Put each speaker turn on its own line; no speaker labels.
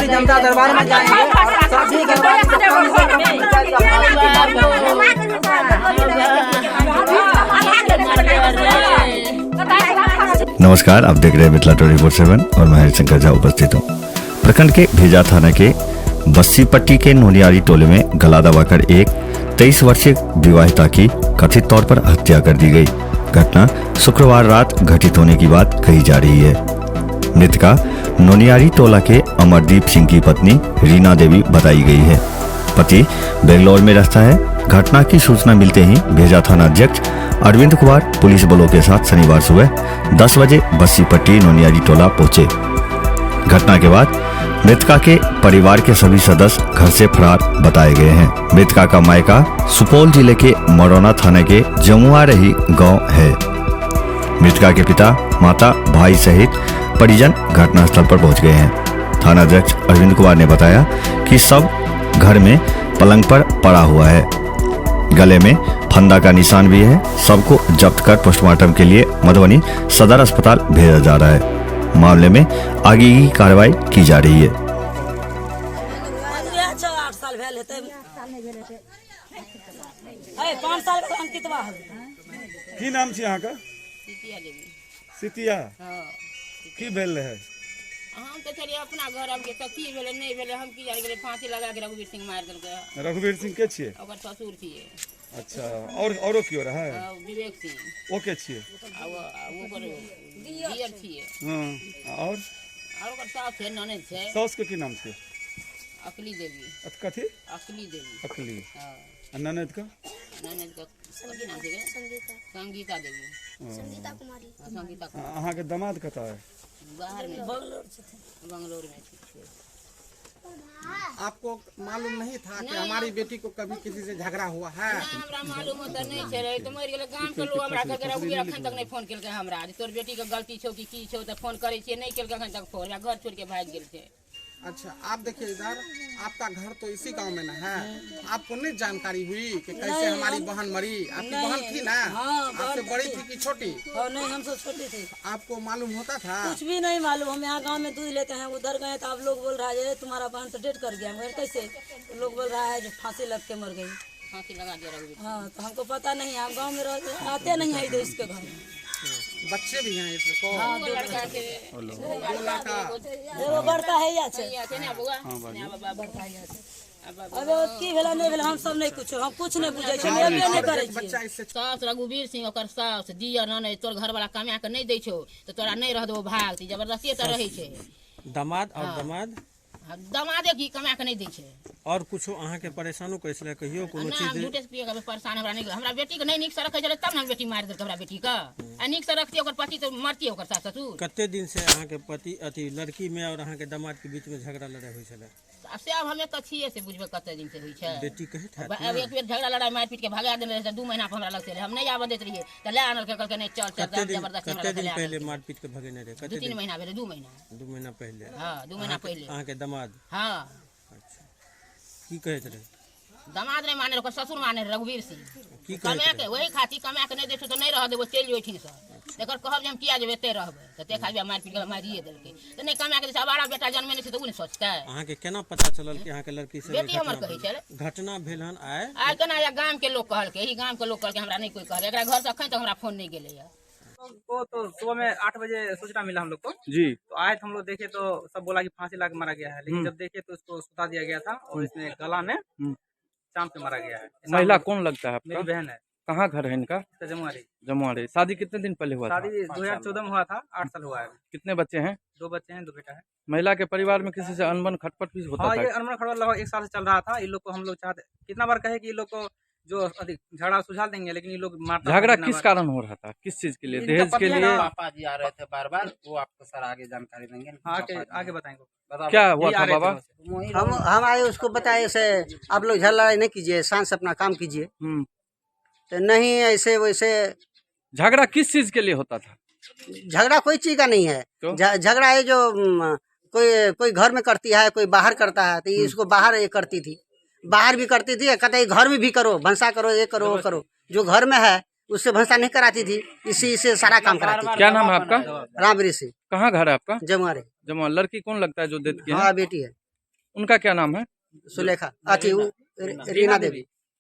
सभी जनता दरबार में जाएंगे और सभी
नमस्कार, आप देख रहे हैं मिथिला 24/7 और मैं हरिशंकर झा उपस्थित हूँ। प्रखंड के भेजा थाना के बस्सीपट्टी के नोनियारी टोले में गला दबाकर एक 23 वर्षीय विवाहिता की कथित तौर पर हत्या कर दी गई। घटना शुक्रवार रात घटित होने की बात कही जा रही है। मृतका नोनियारी टोला के अमरदीप सिंह की पत्नी रीना देवी बताई गई है। पति बेंगलोर में रहता है। घटना की सूचना मिलते ही भेजा थाना अध्यक्ष अरविंद कुमार पुलिस बलों के साथ शनिवार सुबह 10 बजे बस्सीपट्टी नोनियारी टोला पहुंचे। घटना के बाद मृतका के परिवार के सभी सदस्य घर से फरार बताए गए हैं। मृतका का मायका सुपौल जिले के मरौना थाने के जमुआरही गांव है। मृतका के पिता, माता, भाई सहित परिजन घटनास्थल पर पहुंच गए हैं। थाना अध्यक्ष अरविंद कुमार ने बताया कि सब घर में पलंग पर पड़ा हुआ है। गले में फंदा का निशान भी है। सबको जब्त कर पोस्टमार्टम के लिए मधुबनी सदर अस्पताल भेजा जा रहा है। मामले में आगे की कार्रवाई की जा रही है।
8 साल भेल हेतै। 5 साल के अंकित बा
की नाम छी अहाँ का?
सितिया देवी।
सितिया
हाँ
की भेल रहे?
हम तो चलिए अपना घर अब तो की भेले नहीं भेले हम की जाने गेले फांसी लगा के रघुवीर सिंह मार देलकै।
रघुवीर सिंह के छिए?
ओकर ससुर छिए।
अच्छा, और औरो कियो रहे?
विवेक सिंह
ओ के छिए?
ओकर दियर छिए।
हां, और
ओकर सास है, ननद छै।
सास के की नाम छिए?
अकली देवी।
कथी?
अकली देवी।
अकली।
हां,
ननद का?
ननद का की नाम छै? संगीता देवी।
संगीता कुमारी।
संगीता कुमारी।
अहाँ के दामाद कतऽ है?
बाहर में बंगलोर में छै।
आपको मालूम नहीं था कि हमारी बेटी को कभी किसी से झगड़ा हुआ है?
हमरा मालूम त नहीं छै। तो मर गेलै गांव के लोग हमरा के रघुवीर अखन तक नहीं फोन केलकै हमरा। तोर बेटी के गलती छौ कि की छौ त फोन करे छियै, नहीं केलकै अखन तक फोन। घर छोड़ के भाग गेल छै।
अच्छा, आप देखिए इधर, आपका घर तो इसी गांव में ना है। आपको नहीं जानकारी हुई कि कैसे हमारी बहन मरी? आपकी बहन थी ना? आपसे बड़ी थी कि छोटी?
नहीं, हमसे छोटी थी।
आपको मालूम होता था?
कुछ भी नहीं मालूम। हम यहाँ गांव में दूध लेते हैं, उधर गए तो आप लोग बोल रहा है तुम्हारा बहन तो डेट कर गया। मगर कैसे? तो लोग बोल रहा है जो फांसी लग के मर गई।
फांसी लगा दिया रघुवीर।
हाँ, तो हमको पता नहीं। आप गाँव में आते नहीं है इसके घर में।
बच्चे भी हैं इसको?
हाँ,
दो लड़का छै।
एगो बड़का है या छै।
छै ना बुआ?
अबे की भेला नहीं भेला हम सब नहीं कुछ, हम कुछ नहीं बुझे छी, लेबे नहीं करे छी।
बच्चा इससे
सास रघुवीर सिंह ओकर सास दियर ननद तोर घर वाला कमा के नहीं दै छौ तो तोरा नहीं रह दो भाग ती जबरदस्ती त रहै छै।
दामाद और दामाद
दमादे की कमा के नहीं दै छै।
और कुछ अहाँ के परेशानो कैसे कहियो कोनो
ना
चीज?
झूठे से पिए के परेशान हमरा नहीं। हमरा बेटी के नहीं नीक से रखे छले तब ना बेटी मार देलकै हमरा बेटी के। आ नीक से रखती ओकर पति तो मरती ओकर सास ससुर।
कते दिन से अहाँ के पति अथी लड़की में और अहाँ के दामाद के बीच में झगड़ा लड़ाई होई छले?
अब से अब हमें कछिए से बुझबे कते दिन से होई छै।
बेटी कहे था
अब एक बेर झगड़ा लड़ाई मार पीट के भगा देने रहे 2 महीना पर हमरा लग से हम नहीं आबे देत रहिए त ले आनल के कहलकै नहीं चल चल जबरदस्ती
कते दिन पहले मारपीट के भगेने रहे? कते
2-3 महीना भेले। 2 महीना।
2 महीना पहले?
हां, 2 महीना पहले।
अहाँ के दामाद?
हां।
अच्छा, की कहत रहे?
दामाद नहीं माने ओकर ससुर माने रघुवीर सिंह।
की
कमा
कहत
के वही खाती कमा के नहीं देछो तो नहीं रह देबो, चल जो एठिन से। एकर कहब जे हम किया जेबे एते रहबे त ते खाली मार पीट के मारिए देलकै। त नहीं कमा के आवारा बेटा जन्मे नहीं छै त उ नहीं सोचतै।
अहाँ के केना पता चलल कि अहाँ के लड़की से
बेटी हमर कहै छै
घटना भेल हन?
आइ केना या गांव के लोग कहलकै, ई गांव के लोग कहलकै, हमरा नहीं कोई कहले। एकरा घर से अखन तक हमरा फोन नहीं गेलै है।
को तो सुबह में 8 बजे सूचना मिला हम लोग को
जी।
तो आए थे हम लोग, देखे तो सब बोला कि फांसी लगा के मारा गया है। लेकिन जब देखे तो उसको सुता दिया गया था और इसमें गला में चांप से मारा गया है।
महिला कौन लगता है आपका?
मेरी बहन है।
कहाँ घर है इनका?
जमुआरी।
जमुआरे। शादी कितने दिन पहले हुआ था?
शादी 2014 में हुआ था। 8 साल हुआ है।
कितने बच्चे हैं?
2 बच्चे हैं, 2 बेटा है।
महिला के परिवार में किसी से अनबन खटपट भी होता
हाँ,
था?
ये अनमन खड़वा लगभग 1 साल से चल रहा था। इन लोग को हम लोग चाहते कितना बार कहे कि ये लोग को जो अधिक झगड़ा सुझाव देंगे, लेकिन ये लोग मारता था।
झगड़ा
कितना
किस
बार।
कारण हो रहा था? किस चीज के लिए?
इनका
दहेज के
पति है
लिए?
ना।
पापा जी आ रहे थे बार बार, वो आपको सर आगे जानकारी देंगे।
आगे बताएंगे।
क्या हुआ
यही आ
था
रहे थे
बाबा?
वैसे।
हम आए, उसको बताए से आप लोग झगड़ा नहीं कीजिए, शांत से अपना काम कीजिए। तो नहीं, ऐसे वैसे
झगड़ा किस चीज के लिए होता था?
झगड़ा कोई चीज का नहीं है।
तो?
झगड़ा है जो कोई घर में करती है, कोई बाहर करता है। तो ये इसको बाहर ये करती थी, बाहर भी करती थी। कहते घर में भी करो, भंसा करो, ये करो, वो करो। जो घर में है उससे भंसा नहीं कराती थी, इसी से सारा काम कराती थी।
क्या नाम है आपका?
रामवीर सिंह।
कहाँ घर है आपका?
जमुआरे।
जमुआ। लड़की कौन लगता है जो डेथ की है?
हाँ, बेटी है।
उनका क्या नाम है?
सुलेखा अति रीना देवी।